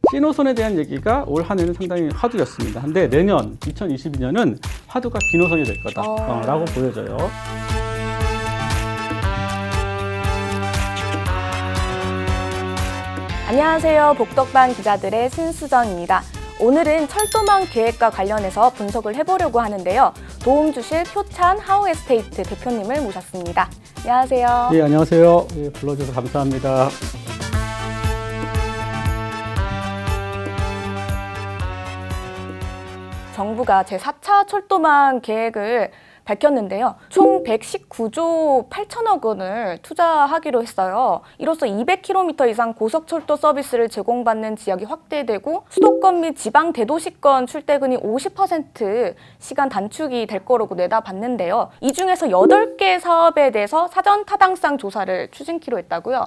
C노선에 대한 얘기가 올 한 해는 상당히 화두였습니다. 근데 내년 2022년은 화두가 B노선이 될 거다라고 보여져요. 안녕하세요. 복덕방 기자들의 신수정입니다. 오늘은 철도망 계획과 관련해서 분석을 해보려고 하는데요. 도움 주실 표찬 하우에스테이트 대표님을 모셨습니다. 안녕하세요. 네, 안녕하세요. 네, 불러주셔서 감사합니다. 정부가 제4차 철도망 계획을 밝혔는데요. 총 119조 8천억 원을 투자하기로 했어요. 이로써 200km 이상 고속철도 서비스를 제공받는 지역이 확대되고 수도권 및 지방 대도시권 출퇴근이 50% 시간 단축이 될 거라고 내다봤는데요. 이 중에서 8개 사업에 대해서 사전 타당성 조사를 추진키로 했다고요?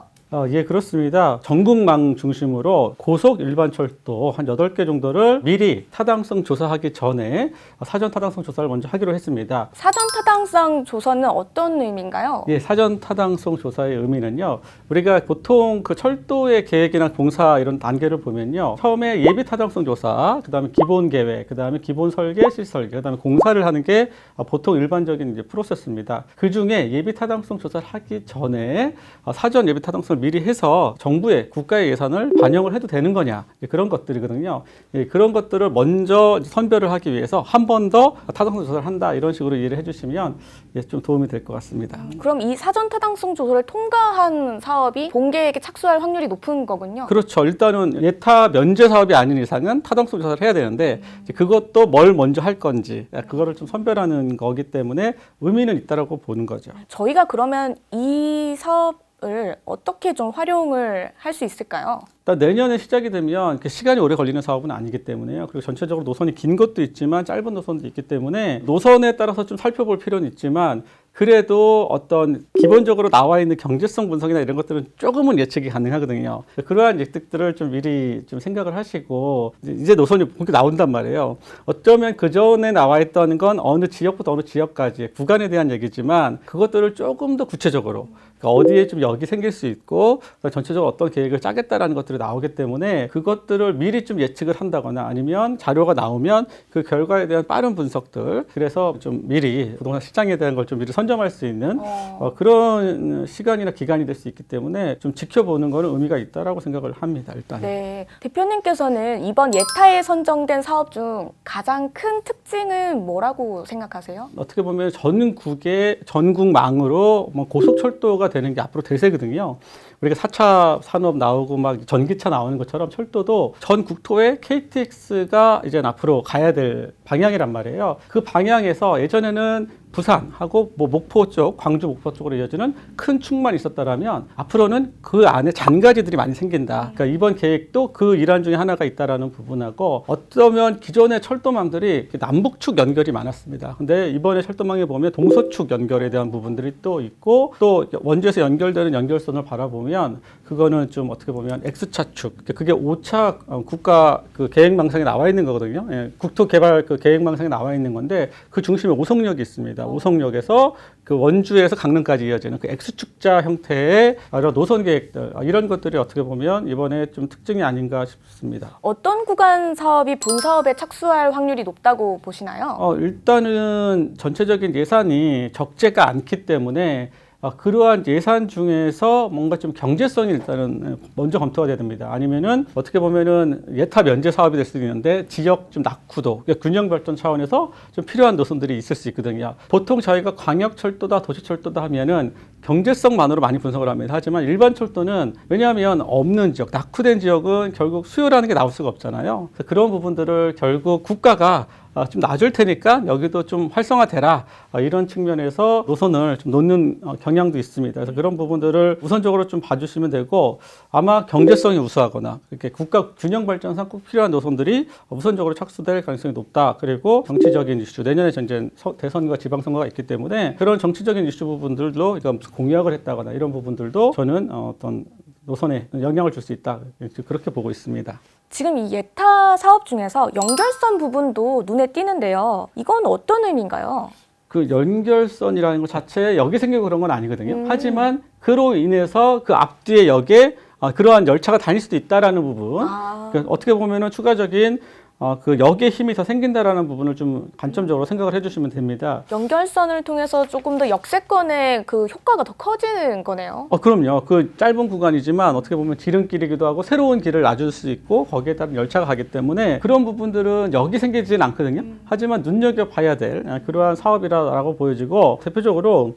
예, 그렇습니다. 전국망 중심으로 고속 일반철도 한 8개 정도를 미리 타당성 조사하기 전에 사전 타당성 조사를 먼저 하기로 했습니다. 사전 타당성 조사는 어떤 의미인가요? 예, 사전 타당성 조사의 의미는요. 우리가 보통 그 철도의 계획이나 공사 이런 단계를 보면요. 처음에 예비 타당성 조사, 그다음에 기본 계획, 그다음에 기본 설계, 실설계, 그다음에 공사를 하는 게 보통 일반적인 이제 프로세스입니다. 그 중에 예비 타당성 조사를 하기 전에 사전 예비 타당성을 미리 해서 정부의 국가의 예산을 반영을 해도 되는 거냐, 그런 것들이거든요. 예, 그런 것들을 먼저 선별을 하기 위해서 한 번 더 타당성 조사를 한다, 이런 식으로 이해를 해주시면 예, 좀 도움이 될 것 같습니다. 그럼 이 사전 타당성 조사를 통과한 사업이 본계획에 착수할 확률이 높은 거군요. 그렇죠. 일단은 예타 면제 사업이 아닌 이상은 타당성 조사를 해야 되는데 이제 그것도 뭘 먼저 할 건지 그거를 좀 선별하는 거기 때문에 의미는 있다라고 보는 거죠. 저희가 그러면 이 사업을 어떻게 좀 활용을 할 수 있을까요? 일단 내년에 시작이 되면 시간이 오래 걸리는 사업은 아니기 때문에요. 그리고 전체적으로 노선이 긴 것도 있지만 짧은 노선도 있기 때문에 노선에 따라서 좀 살펴볼 필요는 있지만 그래도 어떤 기본적으로 나와 있는 경제성 분석이나 이런 것들은 조금은 예측이 가능하거든요. 그러한 예측들을 좀 미리 좀 생각을 하시고 이제 노선이 본격 나온단 말이에요. 어쩌면 그 전에 나와 있던 건 어느 지역부터 어느 지역까지 구간에 대한 얘기지만 그것들을 조금 더 구체적으로, 그러니까 어디에 좀 역이 생길 수 있고 전체적으로 어떤 계획을 짜겠다라는 것들이 나오기 때문에 그것들을 미리 좀 예측을 한다거나 아니면 자료가 나오면 그 결과에 대한 빠른 분석들, 그래서 좀 미리 부동산 시장에 대한 걸 좀 미리 선점할 수 있는 그런 시간이나 기간이 될 수 있기 때문에 좀 지켜보는 거는 의미가 있다라고 생각을 합니다. 일단. 네, 대표님께서는 이번 예타에 선정된 사업 중 가장 큰 특징은 뭐라고 생각하세요? 어떻게 보면 전국망으로 고속철도가 되는 게 앞으로 대세거든요. 우리가 4차 산업 나오고 막 전기차 나오는 것처럼 철도도 전 국토에 KTX가 이제 앞으로 가야 될 방향이란 말이에요. 그 방향에서 예전에는 부산하고 목포 쪽, 광주 목포 쪽으로 이어지는 큰 축만 있었다라면 앞으로는 그 안에 잔가지들이 많이 생긴다. 그러니까 이번 계획도 그 일환 중에 하나가 있다라는 부분하고, 어쩌면 기존의 철도망들이 남북축 연결이 많았습니다. 근데 이번에 철도망에 보면 동서축 연결에 대한 부분들이 또 있고, 또 원주에서 연결되는 연결선을 바라보면 그거는 좀 어떻게 보면 X차축, 그게 5차 국가 그 계획망상에 나와 있는 거거든요. 예, 국토개발 그 계획망상에 나와 있는 건데 그 중심에 오송역이 있습니다. 오송역에서 그 원주에서 강릉까지 이어지는 그 X축자 형태의 여러 노선 계획들, 이런 것들이 어떻게 보면 이번에 좀 특징이 아닌가 싶습니다. 어떤 구간 사업이 본 사업에 착수할 확률이 높다고 보시나요? 일단은 전체적인 예산이 적재가 않기 때문에 그러한 예산 중에서 뭔가 좀 경제성이 일단은 먼저 검토가 돼야 됩니다. 아니면은 어떻게 보면은 예타 면제 사업이 될 수도 있는데 지역 좀 낙후도, 그러니까 균형 발전 차원에서 좀 필요한 노선들이 있을 수 있거든요. 보통 저희가 광역철도다 도시철도다 하면은 경제성만으로 많이 분석을 합니다. 하지만 일반 철도는 왜냐하면 없는 지역, 낙후된 지역은 결국 수요라는 게 나올 수가 없잖아요. 그래서 그런 부분들을 결국 국가가 좀 낮을 테니까 여기도 좀 활성화되라, 이런 측면에서 노선을 좀 놓는 경향도 있습니다. 그래서 그런 부분들을 우선적으로 좀 봐주시면 되고, 아마 경제성이 우수하거나 이렇게 국가 균형 발전상 꼭 필요한 노선들이 우선적으로 착수될 가능성이 높다. 그리고 정치적인 이슈, 내년에 전쟁 대선과 지방선거가 있기 때문에 그런 정치적인 이슈 부분들도 공약을 했다거나 이런 부분들도 저는 어떤 노선에 영향을 줄 수 있다, 그렇게 보고 있습니다. 지금 이 예타 사업 중에서 연결선 부분도 눈에 띄는데요. 이건 어떤 의미인가요? 그 연결선이라는 것 자체에 역이 생기고 그런 건 아니거든요. 하지만 그로 인해서 그 앞뒤의 역에 그러한 열차가 다닐 수도 있다라는 부분. 아. 그러니까 어떻게 보면은 추가적인 그 역의 힘이 더 생긴다라는 부분을 좀 관점적으로 생각을 해주시면 됩니다. 연결선을 통해서 조금 더 역세권의 그 효과가 더 커지는 거네요. 그럼요. 그 짧은 구간이지만 어떻게 보면 지름길이기도 하고 새로운 길을 놔줄 수 있고 거기에 따른 열차가 가기 때문에 그런 부분들은 역이 생기지는 않거든요. 하지만 눈여겨봐야 될 그러한 사업이라고 보여지고 대표적으로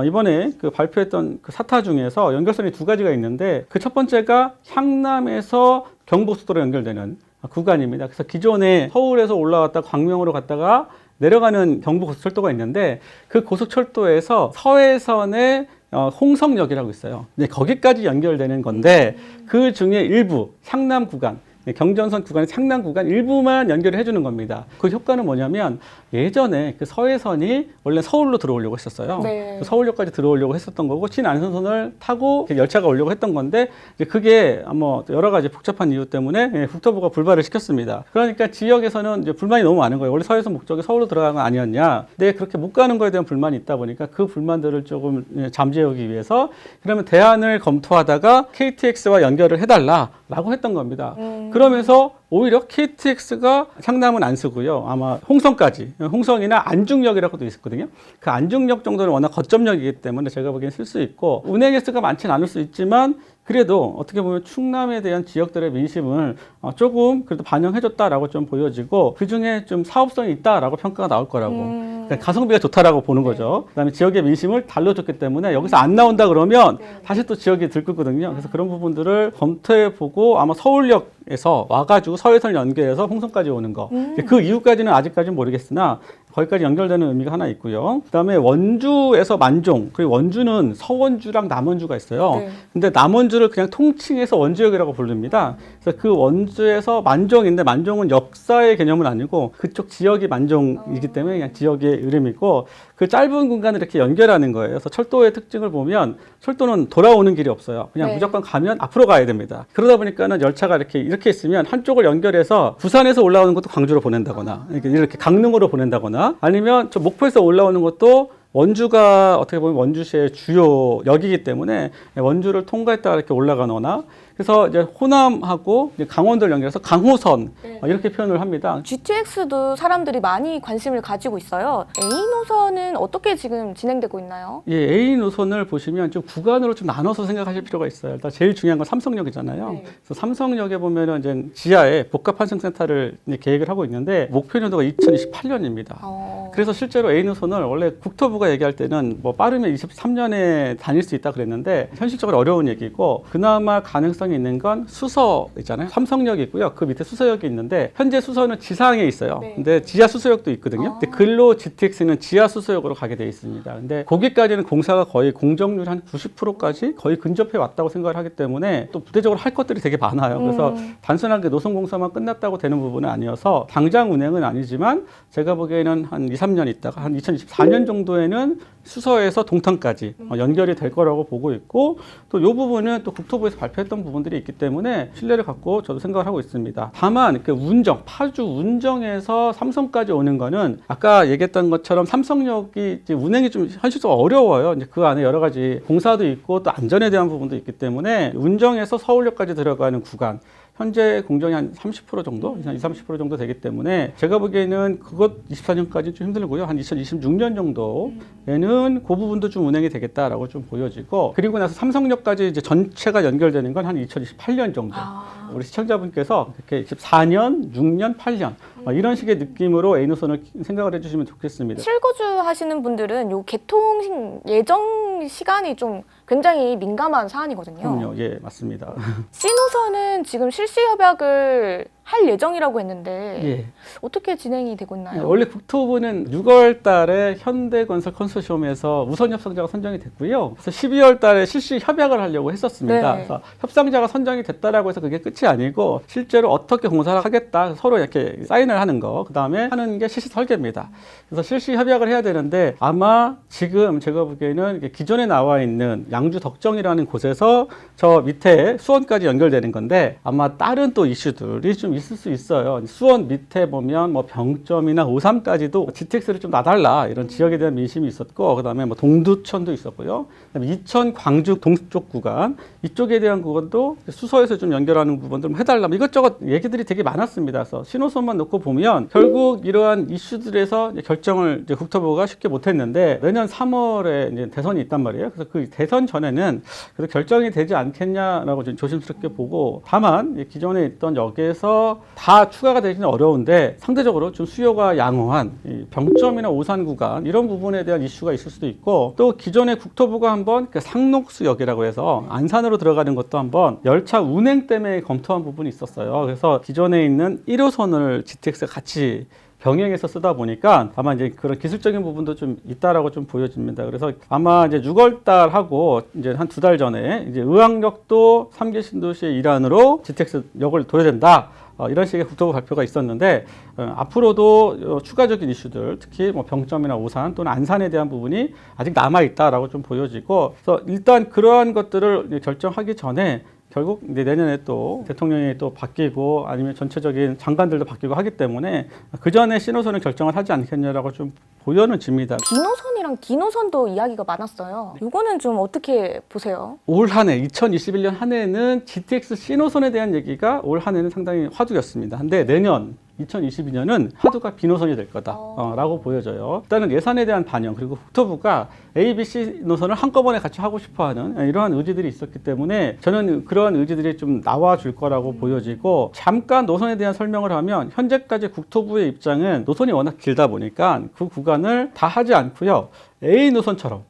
이번에 그 발표했던 그 사타 중에서 연결선이 두 가지가 있는데 그 첫 번째가 향남에서 경부고속도로 연결되는 구간입니다. 그래서 기존에 서울에서 올라왔다 광명으로 갔다가 내려가는 경부고속철도가 있는데 그 고속철도에서 서해선의 홍성역이라고 있어요. 네, 거기까지 연결되는 건데 그 중에 일부 향남 구간, 경전선 구간의 향남 구간 일부만 연결을 해주는 겁니다. 그 효과는 뭐냐면 예전에 그 서해선이 원래 서울로 들어오려고 했었어요. 네. 서울역까지 들어오려고 했었던 거고 신안선선을 타고 열차가 오려고 했던 건데 이제 그게 뭐 여러 가지 복잡한 이유 때문에 국토부가 불발을 시켰습니다. 그러니까 지역에서는 이제 불만이 너무 많은 거예요. 원래 서해선 목적이 서울로 들어가는 건 아니었냐. 근데 그렇게 못 가는 거에 대한 불만이 있다 보니까 그 불만들을 조금 잠재우기 위해서 그러면 대안을 검토하다가 KTX와 연결을 해달라라고 했던 겁니다. 그러면서 오히려 KTX가 향남은 안 쓰고요. 아마 홍성까지, 홍성이나 안중역이라고도 있었거든요. 그 안중역 정도는 워낙 거점역이기 때문에 제가 보기엔 쓸 수 있고 운행 횟수가 많지는 않을 수 있지만 그래도 어떻게 보면 충남에 대한 지역들의 민심을 조금 그래도 반영해줬다라고 좀 보여지고 그 중에 좀 사업성이 있다라고 평가가 나올 거라고. 그러니까 가성비가 좋다라고 보는 거죠. 그다음에 지역의 민심을 달러줬기 때문에 여기서 안 나온다 그러면 다시 또 지역이 들끓거든요. 그래서 그런 부분들을 검토해보고 아마 서울역에서 와가지고 서해선을 연결해서 홍성까지 오는 거. 그 이후까지는 아직까지는 모르겠으나 거기까지 연결되는 의미가 하나 있고요. 그다음에 원주에서 만종, 그리고 원주는 서원주랑 남원주가 있어요. 네. 근데 남원주를 그냥 통칭해서 원주역이라고 부릅니다. 그래서 그 원주에서 만종인데 만종은 역사의 개념은 아니고 그쪽 지역이 만종이기 때문에 그냥 지역의 이름이고 그 짧은 공간을 이렇게 연결하는 거예요. 그래서 철도의 특징을 보면 철도는 돌아오는 길이 없어요. 그냥 네. 무조건 가면 앞으로 가야 됩니다. 그러다 보니까는 열차가 이렇게 있으면 한쪽을 연결해서 부산에서 올라오는 것도 광주로 보낸다거나 이렇게 강릉으로 보낸다거나 아니면 저 목포에서 올라오는 것도 원주가 어떻게 보면 원주시의 주요 역이기 때문에 원주를 통과했다가 이렇게 올라가거나 그래서 이제 호남하고 이제 강원도를 연결해서 강호선 이렇게 표현을 합니다. GTX도 사람들이 많이 관심을 가지고 있어요. A 노선은 어떻게 지금 진행되고 있나요? 예, A 노선을 보시면 좀 구간으로 좀 나눠서 생각하실 필요가 있어요. 일단 제일 중요한 건 삼성역이잖아요. 네. 그래서 삼성역에 보면은 이제 지하에 복합환승센터를 이제 계획을 하고 있는데 목표 연도가 2028년입니다. 그래서 실제로 A 노선을 원래 국토부가 얘기할 때는 뭐 빠르면 23년에 다닐 수 있다 그랬는데 현실적으로 어려운 얘기고 그나마 가능성이 있는 건 수서 있잖아요. 삼성역이 있고요. 그 밑에 수서역이 있는데 현재 수서는 지상에 있어요. 네. 근데 지하 수서역도 있거든요. 근데 근로 GTX는 지하 수서역으로 가게 돼 있습니다. 근데 거기까지는 공사가 거의 공정률 한 90%까지 거의 근접해 왔다고 생각을 하기 때문에 또 부대적으로 할 것들이 되게 많아요. 그래서 단순하게 노선 공사만 끝났다고 되는 부분은 아니어서 당장 운행은 아니지만 제가 보기에는 한 2, 3년 있다가 한 2024년 정도에는 수서에서 동탄까지 연결이 될 거라고 보고 있고 또 이 부분은 또 국토부에서 발표했던 부분들이 있기 때문에 신뢰를 갖고 저도 생각을 하고 있습니다. 다만 그 운정, 파주 운정에서 삼성까지 오는 거는 아까 얘기했던 것처럼 삼성역이 이제 운행이 좀 현실적으로 어려워요. 이제 그 안에 여러 가지 공사도 있고 또 안전에 대한 부분도 있기 때문에 운정에서 서울역까지 들어가는 구간 현재 공정이 한 30% 정도, 한 20, 30% 정도 되기 때문에 제가 보기에는 그것 24년까지 좀 힘들고요. 한 2026년 정도에는 그 부분도 좀 운행이 되겠다라고 좀 보여지고 그리고 나서 삼성역까지 이제 전체가 연결되는 건 한 2028년 정도. 우리 시청자분께서 이렇게 24년, 6년, 8년 이런 식의 느낌으로 A 노선을 생각을 해주시면 좋겠습니다. 실거주 하시는 분들은 요 개통 예정 시간이 좀 굉장히 민감한 사안이거든요. 그럼요. 예, 맞습니다. C 노선은 지금 실시 협약을 할 예정이라고 했는데 예. 어떻게 진행이 되고 있나요? 원래 국토부는 6월 달에 현대건설 컨소시엄에서 우선 협상자가 선정이 됐고요. 그래서 12월 달에 실시 협약을 하려고 했었습니다. 네. 그래서 협상자가 선정이 됐다라고 해서 그게 끝이 아니고 실제로 어떻게 공사를 하겠다 서로 이렇게 사인을 하는 거, 그 다음에 하는 게 실시 설계입니다. 그래서 실시 협약을 해야 되는데 아마 지금 제가 보기에는 기존에 나와 있는 양주 덕정이라는 곳에서 저 밑에 수원까지 연결되는 건데 아마 다른 또 이슈들이 좀 좀 있을 수 있어요. 수원 밑에 보면 뭐 병점이나 오삼까지도 GTX를 좀 놔달라 이런 지역에 대한 민심이 있었고, 그다음에 뭐 동두천도 있었고요. 그다음에 이천 광주 동쪽 구간 이쪽에 대한 구간도 수서에서 좀 연결하는 부분들 좀 해달라. 뭐 이것저것 얘기들이 되게 많았습니다. 그래서 신호선만 놓고 보면 결국 이러한 이슈들에서 이제 결정을 이제 국토부가 쉽게 못했는데 내년 3월에 이제 대선이 있단 말이에요. 그래서 그 대선 전에는 그래도 결정이 되지 않겠냐라고 좀 조심스럽게 보고, 다만 기존에 있던 역에서 다 추가가 되기는 어려운데 상대적으로 좀 수요가 양호한 이 병점이나 오산 구간 이런 부분에 대한 이슈가 있을 수도 있고, 또 기존에 국토부가 한번 그 상록수역이라고 해서 안산으로 들어가는 것도 한번 열차 운행 때문에 검토한 부분이 있었어요. 그래서 기존에 있는 1호선을 GTX가 같이 병행해서 쓰다 보니까 아마 이제 그런 기술적인 부분도 좀 있다라고 좀 보여집니다. 그래서 아마 이제 6월 달하고 이제 한 2달 전에 이제 의왕역도 3기 신도시의 일환으로 GTX 역을 둬야 된다. 이런 식의 국토부 발표가 있었는데 앞으로도 추가적인 이슈들, 특히 뭐 병점이나 오산 또는 안산에 대한 부분이 아직 남아 있다라고 좀 보여지고, 그래서 일단 그러한 것들을 결정하기 전에 결국 이제 내년에 또 대통령이 또 바뀌고 아니면 전체적인 장관들도 바뀌고 하기 때문에 그 전에 신호선을 결정을 하지 않겠냐라고 좀 보여는 집니다. 비노선이랑 디노선도 이야기가 많았어요. 이거는 좀 어떻게 보세요? 올 한 해, 2021년 한 해는 GTX 신호선에 대한 얘기가 올 한 해는 상당히 화두였습니다. 근데 내년 2022년은 화두가 비노선이 될 거다라고 보여져요. 일단은 예산에 대한 반영, 그리고 국토부가 A, B, C 노선을 한꺼번에 같이 하고 싶어하는 이러한 의지들이 있었기 때문에 저는 그러한 의지들이 좀 나와줄 거라고 보여지고, 잠깐 노선에 대한 설명을 하면 현재까지 국토부의 입장은 노선이 워낙 길다 보니까 그 구간을 다 하지 않고요. A 노선처럼,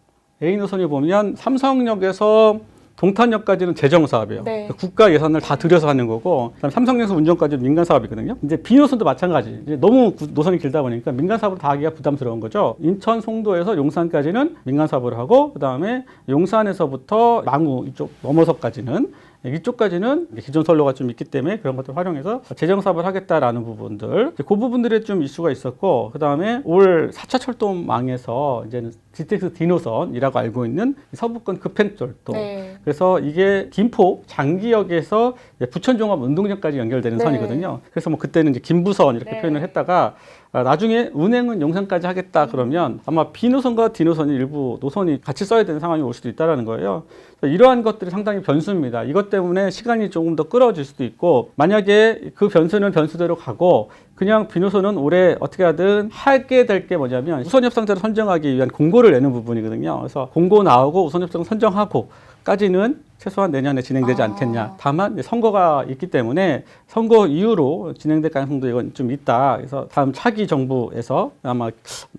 A 노선이 보면 삼성역에서 동탄역까지는 재정 사업이에요. 네. 국가 예산을 다 들여서 하는 거고, 그다음에 삼성역에서 운전까지는 민간 사업이거든요. 이제 B 노선도 마찬가지. 이제 너무 노선이 길다 보니까 민간 사업으로 다 하기가 부담스러운 거죠. 인천 송도에서 용산까지는 민간 사업을 하고, 그다음에 용산에서부터 망우 이쪽 넘어서까지는 이쪽까지는 기존 선로가 좀 있기 때문에 그런 것들 활용해서 재정 사업을 하겠다라는 부분들, 그 부분들에 좀 이슈가 있었고, 그 다음에 올 4차 철도망에서 이제는 GTX D노선이라고 알고 있는 서부권 급행철도. 네. 그래서 이게 김포 장기역에서 부천종합운동장까지 연결되는 네. 선이거든요. 그래서 뭐 그때는 이제 김부선 이렇게 네. 표현을 했다가 나중에 운행은 용산까지 하겠다 그러면 아마 B노선과 D노선이 일부 노선이 같이 써야 되는 상황이 올 수도 있다는 거예요. 이러한 것들이 상당히 변수입니다. 이것 때문에 시간이 조금 더 끌어질 수도 있고, 만약에 그 변수는 변수대로 가고 그냥 B노선은 올해 어떻게 하든 하게 될 게 뭐냐면 우선협상자를 선정하기 위한 공고를 내는 부분이거든요. 그래서 공고 나오고 우선협상 선정하고 까지는 최소한 내년에 진행되지 않겠냐. 다만 선거가 있기 때문에 선거 이후로 진행될 가능성도 이건 좀 있다. 그래서 다음 차기 정부에서 아마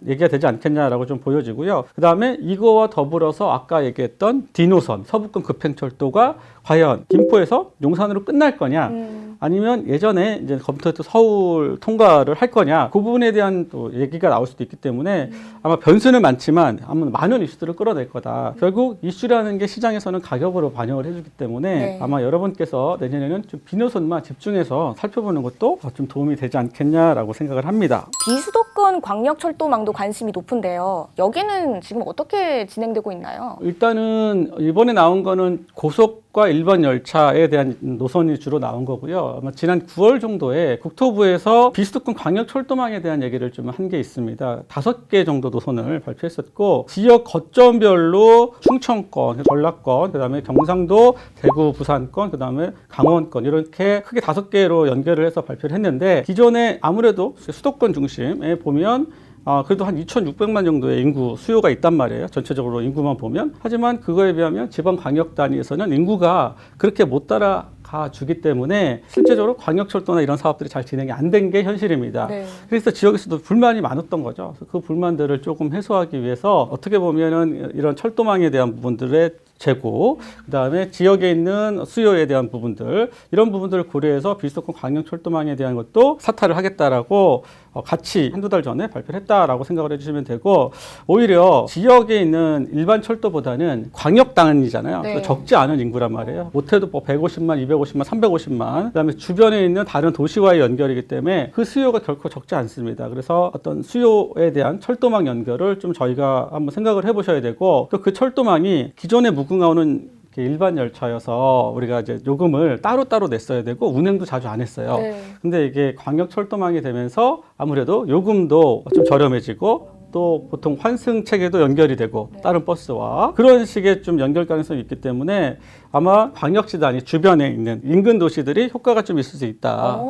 얘기가 되지 않겠냐라고 좀 보여지고요. 그 다음에 이거와 더불어서 아까 얘기했던 D노선 서부권 급행철도가 과연 김포에서 용산으로 끝날 거냐, 아니면 예전에 이제 검토했던 서울 통과를 할 거냐, 그 부분에 대한 또 얘기가 나올 수도 있기 때문에 아마 변수는 많지만 아마 많은 이슈들을 끌어낼 거다. 결국 이슈라는 게 시장에서는 가격으로 반영을 해주기 때문에 네. 아마 여러분께서 내년에는 좀 비노선만 집중해서 살펴보는 것도 좀 도움이 되지 않겠냐라고 생각을 합니다. 비수도권 광역철도망도 관심이 높은데요. 여기는 지금 어떻게 진행되고 있나요? 일단은 이번에 나온 거는 고속과 일반 열차에 대한 노선이 주로 나온 거고요. 아마 지난 9월 정도에 국토부에서 비수도권 광역철도망에 대한 얘기를 좀 한 게 있습니다. 5개 정도 노선을 발표했었고, 지역 거점별로 충청권, 전라권, 그다음에 경상도, 대구, 부산권, 그다음에 강원권 이렇게 크게 5개로 연결을 해서 발표를 했는데, 기존에 아무래도 수도권 중심에 보면 그래도 한 2,600만 정도의 인구 수요가 있단 말이에요. 전체적으로 인구만 보면. 하지만 그거에 비하면 지방 광역 단위에서는 인구가 그렇게 못 따라가 주기 때문에 실제적으로 광역철도나 이런 사업들이 잘 진행이 안 된 게 현실입니다. 네. 그래서 지역에서도 불만이 많았던 거죠. 그래서 그 불만들을 조금 해소하기 위해서 어떻게 보면은 이런 철도망에 대한 부분들의 재고, 그다음에 지역에 있는 수요에 대한 부분들, 이런 부분들을 고려해서 비수도권 광역철도망에 대한 것도 사퇴를 하겠다라고 같이 한두 달 전에 발표를 했다라고 생각을 해주시면 되고, 오히려 지역에 있는 일반 철도보다는 광역 단위잖아요. 네. 적지 않은 인구란 말이에요. 못해도 뭐 150만, 250만, 350만, 그다음에 주변에 있는 다른 도시와의 연결이기 때문에 그 수요가 결코 적지 않습니다. 그래서 어떤 수요에 대한 철도망 연결을 좀 저희가 한번 생각을 해보셔야 되고, 또 그 철도망이 기존에 무궁화호는 일반 열차여서 우리가 이제 요금을 따로따로 냈어야 되고 운행도 자주 안 했어요. 네. 근데 이게 광역철도망이 되면서 아무래도 요금도 좀 저렴해지고 또 보통 환승 체계도 연결이 되고 다른 버스와 그런 식의 좀 연결 가능성이 있기 때문에 아마 광역시단이 주변에 있는 인근 도시들이 효과가 좀 있을 수 있다.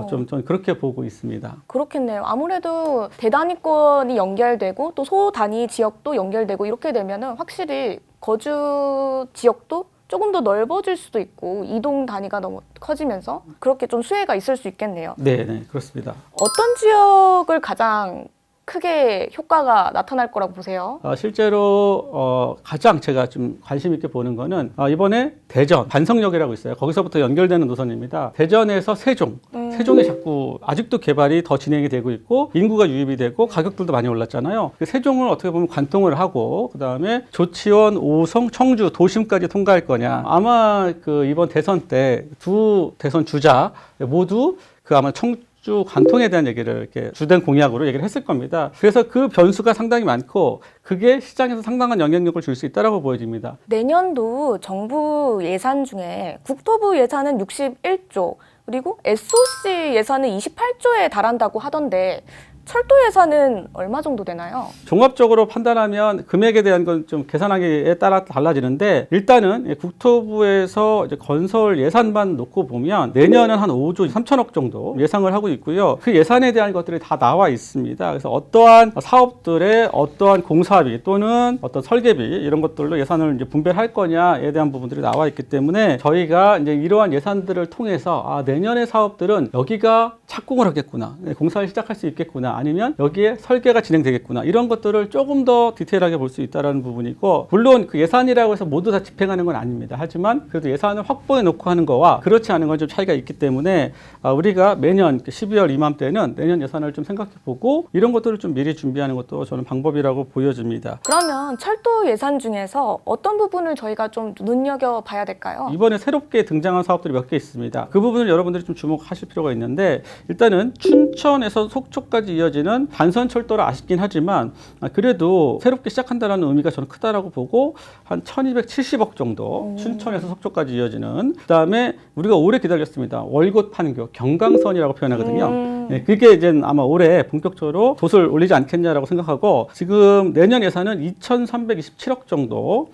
좀 그렇게 보고 있습니다. 그렇겠네요. 아무래도 대단위권이 연결되고 또 소단위 지역도 연결되고 이렇게 되면은 확실히 거주 지역도 조금 더 넓어질 수도 있고 이동 단위가 너무 커지면서 그렇게 좀 수혜가 있을 수 있겠네요. 네, 그렇습니다. 어떤 지역을 가장 크게 효과가 나타날 거라고 보세요? 실제로 가장 제가 좀 관심 있게 보는 거는 이번에 대전 반성역이라고 있어요. 거기서부터 연결되는 노선입니다. 대전에서 세종, 세종이 자꾸 아직도 개발이 더 진행이 되고 있고 인구가 유입이 되고 가격들도 많이 올랐잖아요. 그 세종을 어떻게 보면 관통을 하고 그 다음에 조치원, 오송, 청주, 도심까지 통과할 거냐. 아마 그 이번 대선 때 두 대선 주자 모두 그 아마 주 관통에 대한 얘기를 이렇게 주된 공약으로 얘기를 했을 겁니다. 그래서 그 변수가 상당히 많고 그게 시장에서 상당한 영향력을 줄 수 있다고 보여집니다. 내년도 정부 예산 중에 국토부 예산은 61조 그리고 SOC 예산은 28조에 달한다고 하던데 철도 예산은 얼마 정도 되나요? 종합적으로 판단하면 금액에 대한 건 좀 계산하기에 따라 달라지는데 일단은 국토부에서 이제 건설 예산만 놓고 보면 내년은 한 5조 3천억 정도 예상을 하고 있고요. 그 예산에 대한 것들이 다 나와 있습니다. 그래서 어떠한 사업들의 어떠한 공사비 또는 어떤 설계비 이런 것들로 예산을 이제 분배할 거냐에 대한 부분들이 나와 있기 때문에 저희가 이제 이러한 예산들을 통해서 내년의 사업들은 여기가 착공을 하겠구나, 공사를 시작할 수 있겠구나. 아니면 여기에 설계가 진행되겠구나 이런 것들을 조금 더 디테일하게 볼 수 있다는 부분이고 물론 그 예산이라고 해서 모두 다 집행하는 건 아닙니다. 하지만 그래도 예산을 확보해 놓고 하는 거와 그렇지 않은 건 좀 차이가 있기 때문에 우리가 매년 12월 이맘때는 내년 예산을 좀 생각해 보고 이런 것들을 좀 미리 준비하는 것도 저는 방법이라고 보여집니다. 그러면 철도 예산 중에서 어떤 부분을 저희가 좀 눈여겨봐야 될까요? 이번에 새롭게 등장한 사업들이 몇 개 있습니다. 그 부분을 여러분들이 좀 주목하실 필요가 있는데 일단은 춘천에서 속초까지 이어지는 단선철도라 아쉽긴 하지만 그래도 새롭게 시작한다는 의미가 저는 크다라고 보고 한 1270억 정도 춘천에서 속초까지 이어지는 그다음에 우리가 오래 기다렸습니다. 월곶 판교 경강선이라고 표현하거든요. 네, 그게 이제 아마 올해 본격적으로 돛을 올리지 않겠냐라고 생각하고 지금 내년 예산은 2,327억 정도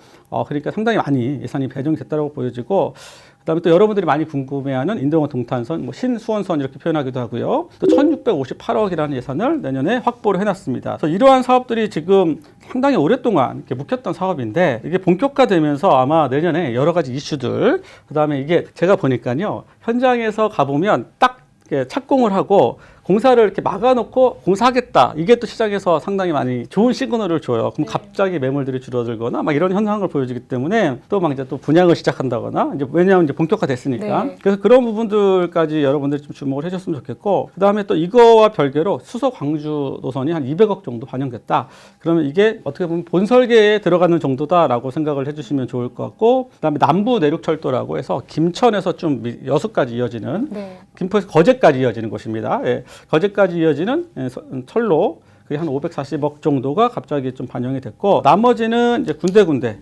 그러니까 상당히 많이 예산이 배정됐다고 보여지고 그다음에 또 여러분들이 많이 궁금해하는 인도원 동탄선, 신수원선 이렇게 표현하기도 하고요. 또 1,658억이라는 예산을 내년에 확보를 해놨습니다. 그래서 이러한 사업들이 지금 상당히 오랫동안 이렇게 묵혔던 사업인데 이게 본격화되면서 아마 내년에 여러 가지 이슈들, 그다음에 이게 제가 보니까요 현장에서 가보면 딱 이렇게 착공을 하고 공사를 이렇게 막아놓고 공사하겠다. 이게 또 시장에서 상당히 많이 좋은 시그널을 줘요. 그럼 갑자기 매물들이 줄어들거나 막 이런 현상을 보여주기 때문에 또 막 이제 또 분양을 시작한다거나 이제 왜냐하면 이제 본격화됐으니까. 네. 그래서 그런 부분들까지 여러분들이 좀 주목을 해줬으면 좋겠고 그 다음에 또 이거와 별개로 수서 광주 노선이 한 200억 정도 반영됐다. 그러면 이게 어떻게 보면 본설계에 들어가는 정도다라고 생각을 해주시면 좋을 것 같고 그 다음에 남부 내륙철도라고 해서 김천에서 좀 여수까지 이어지는 김포에서 거제까지 이어지는 곳입니다. 예. 거제까지 이어지는 철로 그게 한 540억 정도가 갑자기 좀 반영이 됐고 나머지는 이제 군데군데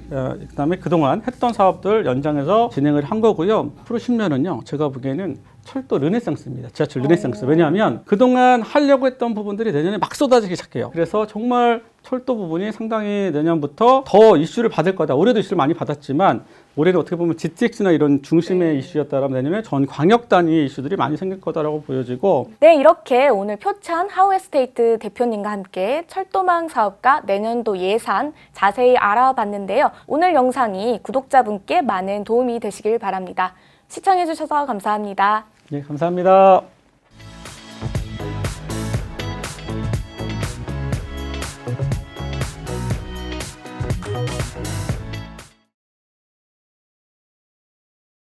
그다음에 그동안 했던 사업들 연장해서 진행을 한 거고요. 앞으로 10년은요. 제가 보기에는 철도 르네상스입니다. 지하철 르네상스. 왜냐하면 그동안 하려고 했던 부분들이 내년에 막 쏟아지기 시작해요. 그래서 정말 철도 부분이 상당히 내년부터 더 이슈를 받을 거다. 올해도 이슈를 많이 받았지만 올해는 어떻게 보면 GTX나 이런 중심의 이슈였다면 내년에 전 광역 단위의 이슈들이 많이 생길 거다라고 보여지고 네, 이렇게 오늘 표찬 하우에스테이트 대표님과 함께 철도망 사업과 내년도 예산 자세히 알아봤는데요. 오늘 영상이 구독자분께 많은 도움이 되시길 바랍니다. 시청해주셔서 감사합니다. 네, 감사합니다.